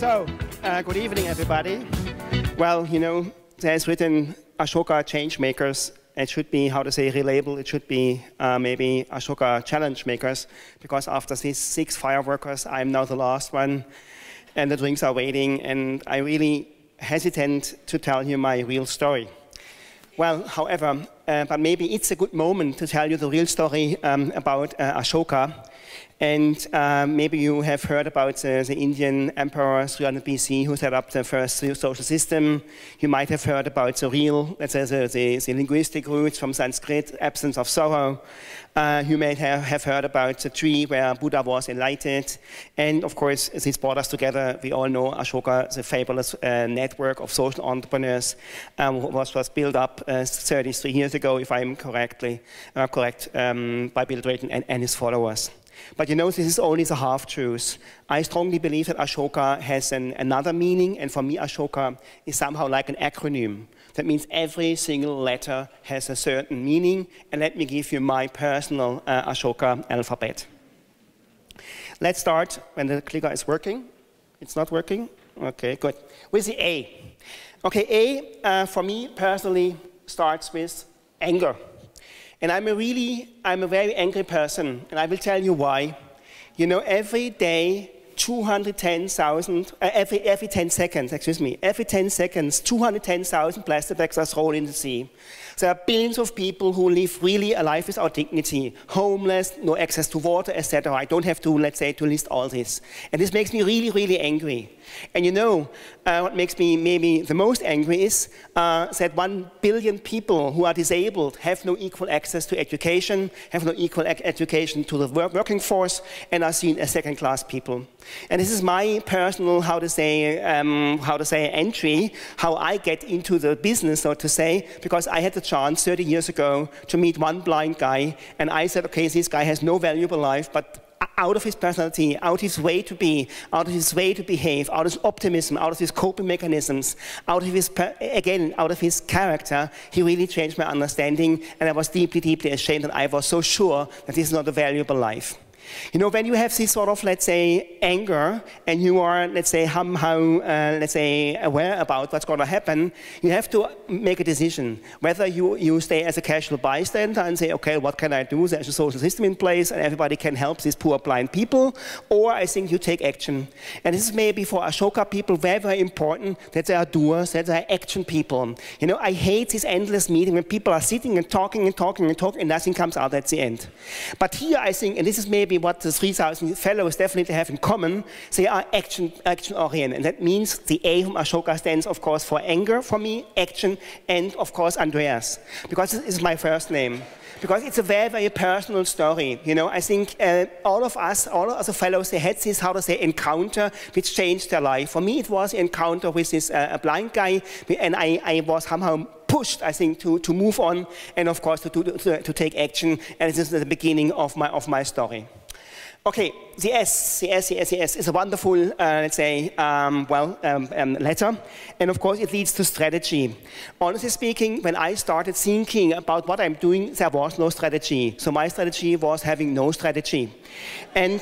So, good evening, everybody. Well, you know, there's written Ashoka change makers. It should be, how to say, reliable. It should be maybe Ashoka challenge makers, because after these 6 fireworkers, I'm now the last one, and the drinks are waiting, and I really hesitant to tell you my real story. Well, however, but maybe it's a good moment to tell you the real story about Ashoka. And maybe you have heard about the Indian emperor 300 BC who set up the first social system. You might have heard about the real, let's say, the linguistic roots from Sanskrit, absence of sorrow. You may have heard about the tree where Buddha was enlightened. And of course, this brought us together. We all know Ashoka, the fabulous network of social entrepreneurs, was built up 33 years ago, if I'm correct, by Bill Drayton and his followers. But you know, this is only the half-truth. I strongly believe that Ashoka has another meaning, and for me, Ashoka is somehow like an acronym. That means every single letter has a certain meaning, and let me give you my personal Ashoka alphabet. Let's start when the clicker is working. It's not working? Okay, good. With the A. Okay, A, for me personally, starts with anger. And I'm a very angry person, and I will tell you why. You know, every day, 210,000, every 10 seconds, every 10 seconds, 210,000 plastic bags are thrown in the sea. There are billions of people who live really a life without dignity, homeless, no access to water, etc. I don't have to, let's say, to list all this. And this makes me really, really angry. And you know, what makes me maybe the most angry is that 1 billion people who are disabled have no equal access to education, have no equal education to the working force, and are seen as second-class people. And this is my personal, how to say, entry, how I get into the business, so to say, because I had the chance 30 years ago to meet one blind guy, and I said, okay, this guy has no valuable life, but out of his personality, out of his way to be, out of his way to behave, out of his optimism, out of his coping mechanisms, out of his, out of his character, he really changed my understanding, and I was deeply, deeply ashamed that I was so sure that this is not a valuable life. You know, when you have this sort of, let's say, anger, and you are, let's say, somehow, let's say, aware about what's going to happen, you have to make a decision. Whether you stay as a casual bystander and say, okay, what can I do? There's a social system in place, and everybody can help these poor blind people. Or I think you take action. And this is maybe for Ashoka people very, very important, that they are doers, that they are action people. You know, I hate this endless meeting when people are sitting and talking and talking and talking, and nothing comes out at the end. But here I think, and this is maybe what the 3,000 fellows definitely have in common, they are action-oriented. And that means the A from Ashoka stands, of course, for anger, for me, action, and, of course, Andreas. Because this is my first name. Because it's a very, very personal story. You know, I think all of us, all of the fellows, they had this, how to say, encounter which changed their life. For me, it was an encounter with this blind guy, and I was somehow pushed, I think, to move on, and of course to take action. And this is the beginning of my story. Okay, the S is a wonderful, let's say, letter, and of course it leads to strategy. Honestly speaking, when I started thinking about what I'm doing, there was no strategy. So my strategy was having no strategy. And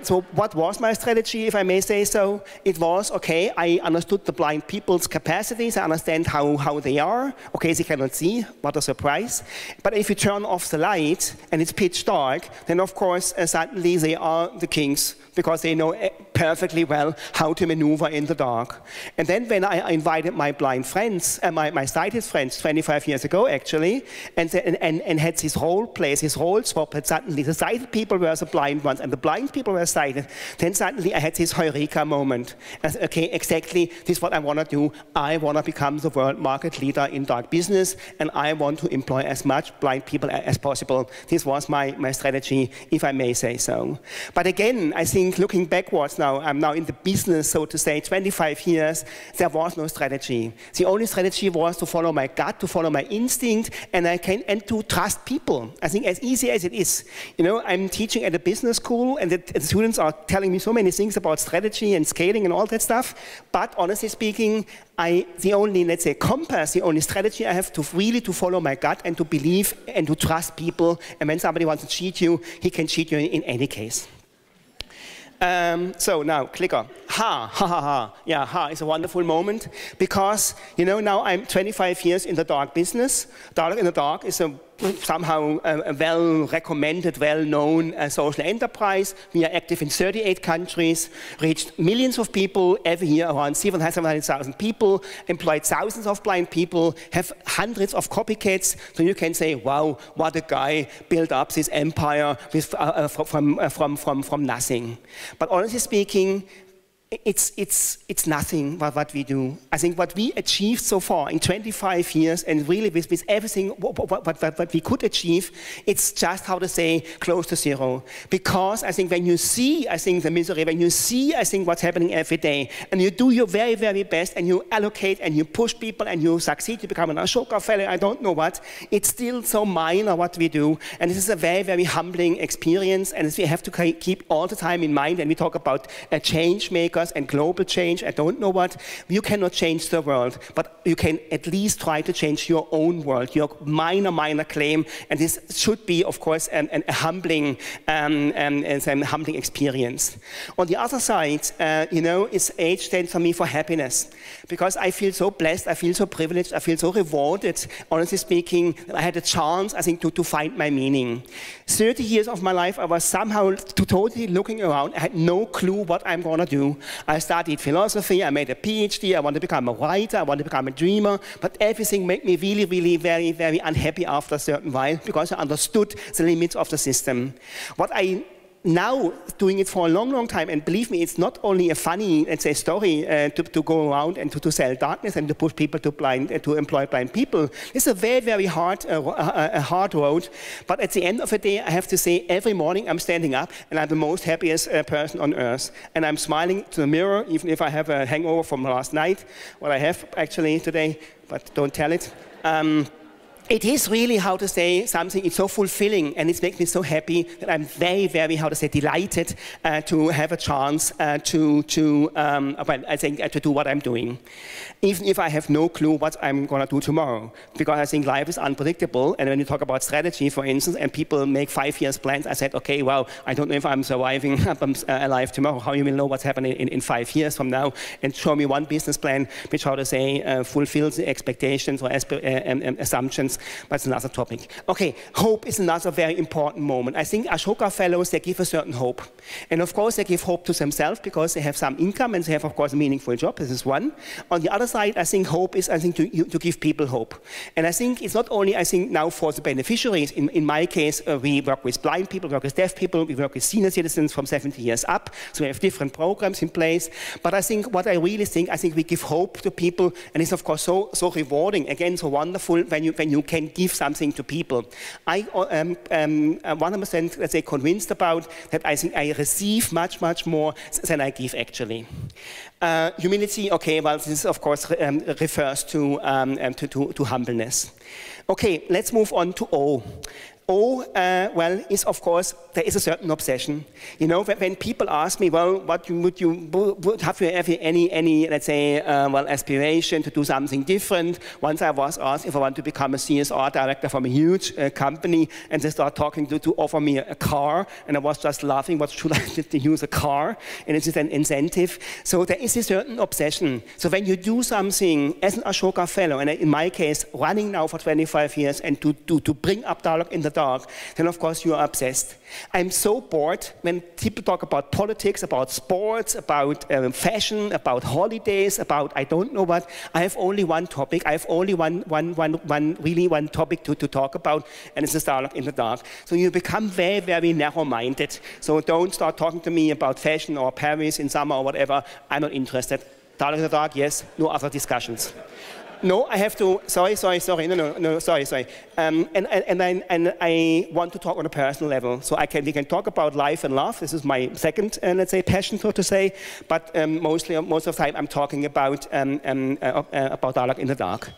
so what was my strategy, if I may say so? It was, okay, I understood the blind people's capacities, I understand how they are. Okay, they cannot see, what a surprise. But if you turn off the light and it's pitch dark, then of course suddenly they are the kings, because they know perfectly well how to maneuver in the dark. And then when I invited my blind friends, my sighted friends 25 years ago actually, and had this role play, this role swap, that suddenly the sighted people were the blind ones and the blind people were sighted, then suddenly I had this heureka moment. And, okay, exactly, this is what I want to do. I want to become the world market leader in dark business, and I want to employ as much blind people as possible. This was my strategy, if I may say so. But again, I think looking backwards now, I'm now in the business, so to say, 25 years, there was no strategy. The only strategy was to follow my gut, to follow my instinct, and to trust people. I think as easy as it is. You know, I'm teaching at a business school, and the students are telling me so many things about strategy and scaling and all that stuff, but honestly speaking, the only, let's say, compass, the only strategy I have to really to follow my gut and to believe and to trust people, and when somebody wants to cheat you, he can cheat you in any case. So now, clicker. Yeah, it's a wonderful moment because, you know, now I'm 25 years in the dark business. Dark in the Dark is somehow a well-recommended, well-known social enterprise. We are active in 38 countries, reached millions of people every year, around 700,000 people, employed thousands of blind people, have hundreds of copycats. So you can say, wow, what a guy, built up this empire with, from nothing. But honestly speaking, it's nothing what we do. I think what we achieved so far in 25 years, and really with everything what we could achieve, it's just, how to say, close to zero. Because I think when you see, I think, the misery, when you see, I think, what's happening every day, and you do your very, very best, and you allocate, and you push people, and you succeed to become an Ashoka Fellow, I don't know what, it's still so minor what we do, and this is a very, very humbling experience, and we have to keep all the time in mind when we talk about change makers and global change, I don't know what. You cannot change the world, but you can at least try to change your own world, your minor claim, and this should be, of course, a humbling experience. On the other side, you know, age stands for me for happiness, because I feel so blessed, I feel so privileged, I feel so rewarded, honestly speaking, that I had a chance, I think, to find my meaning. 30 years of my life, I was somehow totally looking around. I had no clue what I'm going to do. I studied philosophy, I made a PhD, I wanted to become a writer, I wanted to become a dreamer, but everything made me really, really very, very unhappy after a certain while, because I understood the limits of the system. What I now doing it for a long, long time, and believe me, it's not only a funny, let's say, story to go around and to sell darkness and to push people to employ blind people. It's a very, very hard road. But at the end of the day, I have to say, every morning I'm standing up and I'm the most happiest person on earth. And I'm smiling to the mirror, even if I have a hangover from last night, what I have actually today, but don't tell it. It is really, how to say, something, it's so fulfilling, and it makes me so happy that I'm very, very, how to say, delighted to have a chance well, I think, to do what I'm doing. Even if I have no clue what I'm going to do tomorrow, because I think life is unpredictable, and when you talk about strategy, for instance, and people make 5 years plans, I said, okay, well, I don't know if I'm surviving, alive tomorrow, how you will know what's happening in 5 years from now, and show me one business plan which, how to say, fulfills the expectations or assumptions. But it's another topic. Okay, hope is another very important moment. I think Ashoka Fellows, they give a certain hope. And of course, they give hope to themselves because they have some income and they have, of course, a meaningful job. This is one. On the other side, I think hope is, I think, to give people hope. And I think it's not only, I think, now for the beneficiaries. In my case, we work with blind people, we work with deaf people, we work with senior citizens from 70 years up. So we have different programs in place. But I think what I really think, I think we give hope to people, and it's, of course, so rewarding, again, so wonderful when you can give something to people. I am 100%, let's say, convinced about that. I think I receive much, much more than I give, actually. Humility, okay, well, this, of course, refers to humbleness. Okay, let's move on to O. O, well, is, of course, there is a certain obsession. You know, when people ask me, well, what have you ever any, let's say, well, aspiration to do something different? Once I was asked if I want to become a CSR director from a huge company, and they start talking to offer me a car, and I was just laughing, what should I do to use a car? And it's just an incentive. So there is a certain obsession. So when you do something as an Ashoka Fellow, and in my case, running now for 25 years, and to bring up dialogue in the dark, then of course you are obsessed. I'm so bored when people talk about politics, about sports, about fashion, about holidays, about I don't know what. I have only one topic. I have only one topic to talk about, and it's a dialogue in the dark. So you become very, very narrow-minded. So don't start talking to me about fashion or Paris in summer or whatever. I'm not interested. Dialogue in the dark, yes. No other discussions. No, I have to, sorry, sorry. And I want to talk on a personal level. So we can talk about life and love. This is my second, let's say, passion, so to say. But most of the time, I'm talking about dialogue in the dark.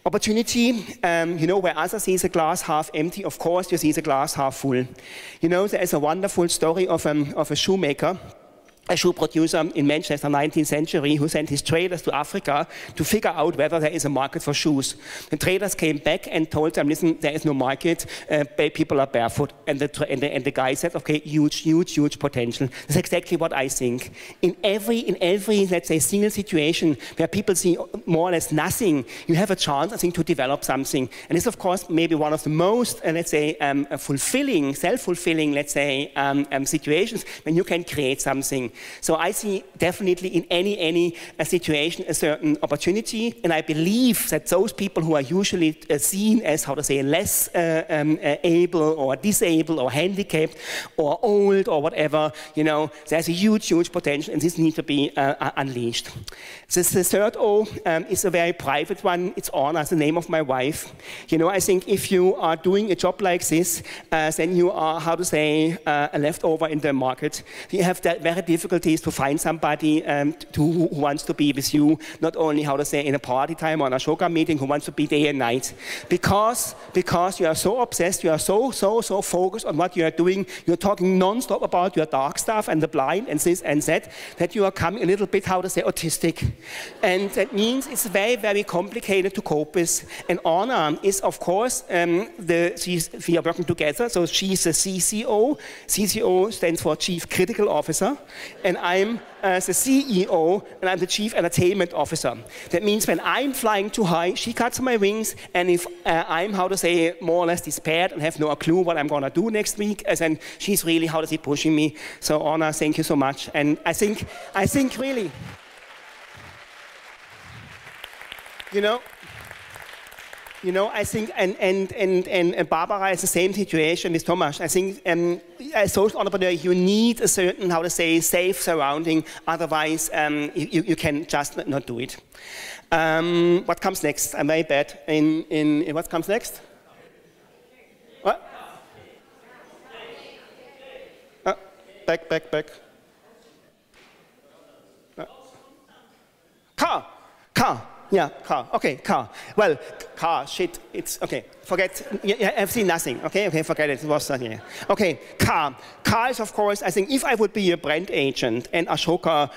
Opportunity, you know, where others see the glass half empty, of course, you see the glass half full. You know, there is a wonderful story of a shoemaker. a shoe producer in Manchester, 19th century, who sent his traders to Africa to figure out whether there is a market for shoes. The traders came back and told them, listen, there is no market, people are barefoot. And the guy said, okay, huge potential. That's exactly what I think. In every, let's say, single situation where people see more or less nothing, you have a chance, I think, to develop something. And this, of course, maybe one of the most, let's say, fulfilling, self-fulfilling, let's say, situations when you can create something. So I see definitely in any situation a certain opportunity, and I believe that those people who are usually seen as, how to say, less able or disabled or handicapped or old or whatever, you know, there's a huge potential, and this needs to be unleashed. The third O is a very private one. It's Anna, it's the name of my wife. You know, I think if you are doing a job like this, then you are, how to say, a leftover in the market. You have that very difficulties to find somebody who wants to be with you, not only, how to say, in a party time or an Ashoka meeting, who wants to be day and night. Because you are so obsessed, you are so focused on what you are doing, you're talking non-stop about your dark stuff and the blind and this and that you are coming a little bit, how to say, autistic. And that means it's very complicated to cope with. And Anna is, of course, we are working together, so she's the CCO. CCO stands for Chief Critical Officer. And I'm the CEO, and I'm the Chief Entertainment Officer. That means when I'm flying too high, she cuts my wings, and if I'm, how to say, more or less despaired and have no clue what I'm going to do next week, then she's really, how to say, pushing me. So Anna, thank you so much. And I think really, you know, I think, and Barbara is the same situation with Thomas. I think as social entrepreneur, you need a certain, how to say, safe surrounding. Otherwise, you can just not do it. What comes next? I'm very bad in what comes next? What? Back. Car. Yeah, car. Okay, car. Well, car, shit, it's okay. Forget, I've seen nothing. Okay, forget it. It was nothing. Okay, car. Car is, of course, I think if I would be a brand agent and Ashoka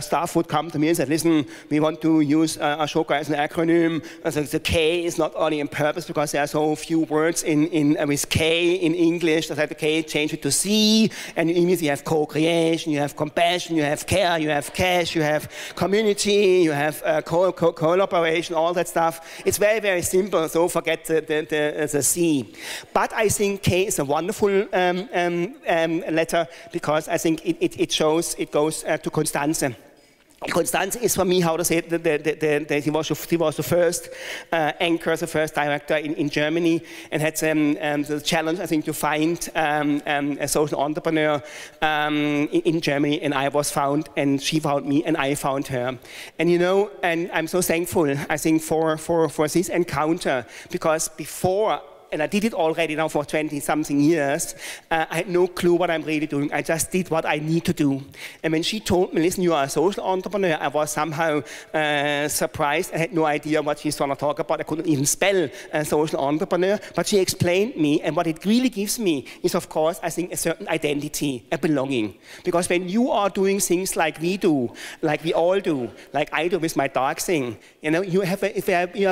staff would come to me and say, listen, we want to use Ashoka as an acronym. The K is not only in purpose because there are so few words with K in English. So that the K, change it to C, and immediately you have co-creation, you have compassion, you have care, you have cash, you have community, you have collaboration, all that stuff. It's very simple, so forget the C. But I think K is a wonderful letter because I think it shows, it goes to Constanze. Constanze is for me, how to say, he was the first anchor, the first director in Germany, and had the challenge, I think, to find a social entrepreneur in Germany, and I was found, and she found me, and I found her. And you know, and I'm so thankful, I think, for this encounter, because before, and I did it already now for 20-something years, I had no clue what I'm really doing. I just did what I need to do. And when she told me, listen, you are a social entrepreneur, I was somehow surprised. I had no idea what she's going to talk about. I couldn't even spell social entrepreneur. But she explained me, and what it really gives me is, of course, I think, a certain identity, a belonging. Because when you are doing things like we do, like we all do, like I do with my dark thing, you know, you are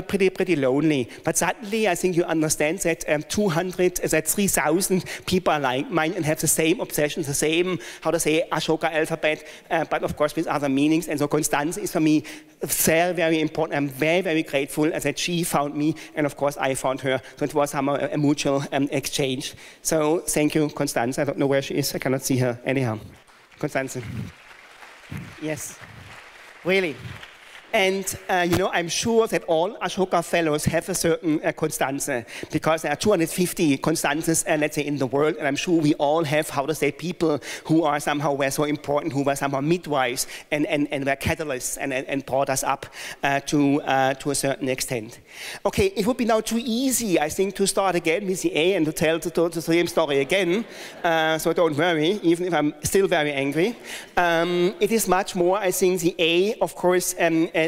pretty lonely. But suddenly, I think you understand that 3,000 people are like mine and have the same obsessions, the same, how to say, Ashoka alphabet, but of course with other meanings. And so Constanze is for me very important. I'm very grateful that she found me, and of course I found her. So it was a mutual exchange. So thank you, Constanze. I don't know where she is. I cannot see her anyhow. Constanze. Yes, really. And you know, I'm sure that all Ashoka fellows have a certain Constanze, because there are 250 Constanzes, let's say, in the world, and I'm sure we all have, how to say, people who are somehow were so important, who were somehow midwives and were catalysts and brought us up to a certain extent. Okay, it would be now too easy, I think, to start again with the A and to tell the same story again. So don't worry, even if I'm still very angry. It is much more, I think, the A, of course,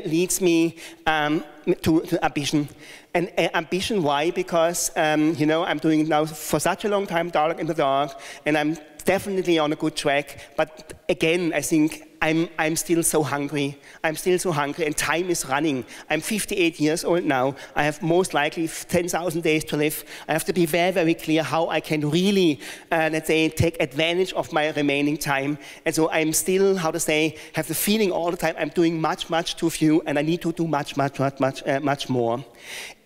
leads me to ambition. And ambition, why? Because, you know, I'm doing now for such a long time Dialogue in the Dark, and I'm definitely on a good track. But again, I think I'm still so hungry. I'm still so hungry, and time is running. I'm 58 years old now. I have most likely 10,000 days to live. I have to be very, very clear how I can really, let's say, take advantage of my remaining time. And so I'm still, how to say, have the feeling all the time I'm doing much, much too few, and I need to do much, much more.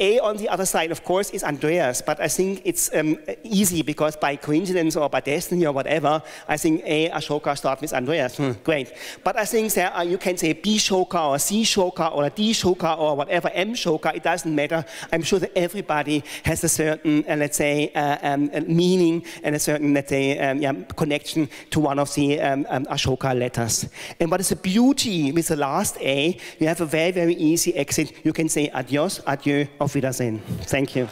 On the other side, of course, is Andreas, but I think it's easy because by coincidence or by destiny or whatever, I think Ashoka starts with Andreas. Great. But I think there are, you can say B Shoka or C Shoka or D Shoka or whatever, M Shoka, it doesn't matter. I'm sure that everybody has a certain, let's say, meaning and a certain, let's say, connection to one of the Ashoka letters. And what is the beauty with the last A, you have a very, very easy exit. You can say adios, adieu, auf Wiedersehen. Thank you.